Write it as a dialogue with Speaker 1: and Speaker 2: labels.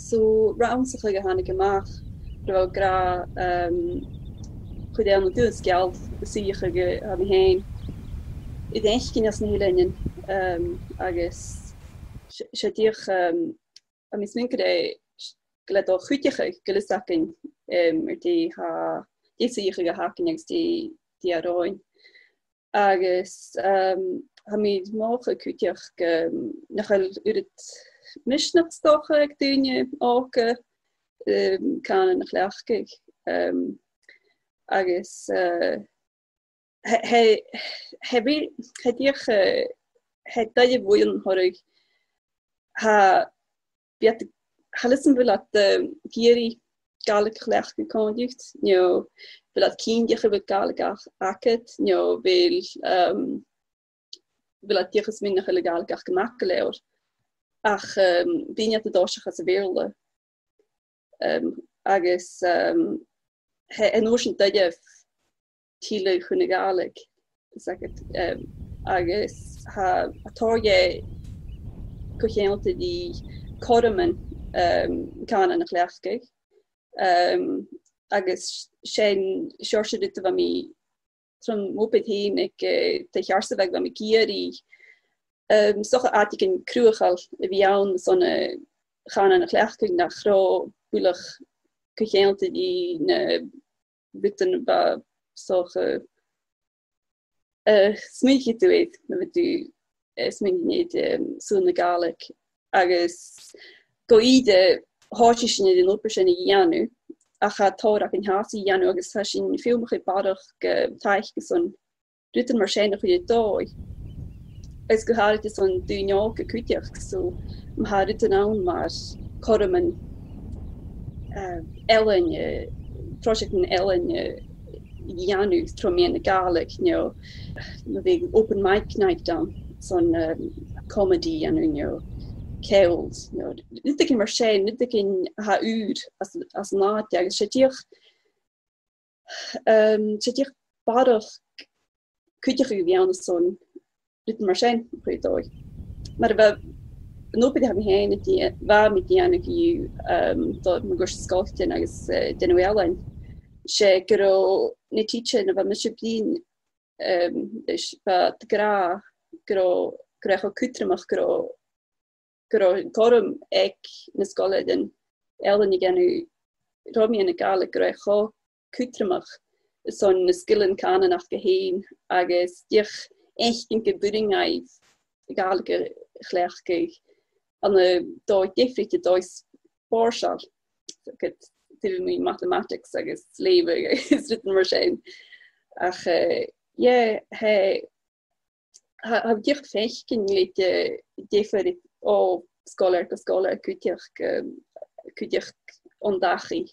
Speaker 1: so rounds chuige hána goach ro gra chud an dús geld siige ha héin. I cin as na hélennen agus sé dich a mis min le al goedje gelisakin die ha deze go haken ag die aroin agus ha mi moge kuteach nach het misnachtstoche ag dunje ook kan nach lechkig agus het dat je woelen horig ha listen wil dat Giri galig leg gekondigd. Wil dat kindje wil galig akket. Wil dat je gesmin nog galig gemakkelijk. Ach, ben je de doosje gaan willen. Agus en oorzaak dat je tiele kunnen galig. Zeg het. Agus ha torje kochente die kormen kan an nachlechkig. Agus sé seirse dit van mi tron mopet heen ik de jaarste weg van mi kieri soche aartigen kruchal wie aan zonne gaan an nachlechkig nach gro bulig kuchelte die bitten ba soche smintje te weet met du smintje niet zo'n galig agus go ide háisisin den oppersin janu a cha tóach in hasi janu agus ha sin filmige badach teich son ruten marscheinach chu dói. Is go haar is an duneolke kuteach so ma ha ruten aan maar kormen ellen projecten ellen janu tromien galig open mic night dan son comedy janu Kels, niet ik in marché, niet ik in ha uur als naad. Ja, zit hier badig kutje wie aan de zon, niet marché pretoi. Maar we nopen hebben heen die waar met die aan die dat mijn goede sculpten als de Noëlle. Ze gro niet teachen, maar misschien blien dus wat gro krijg ook kutre mag gro Gorum ek na scoile den Ellen genu Romi en gale grecho kutremach son na skillen kanen nach geheen agus dich echt in gebudding galige glegke an doi differite dois borschal het mi mathematics agus leven is written marschein ach ha dich fechten lite differite scholar kutich ondachi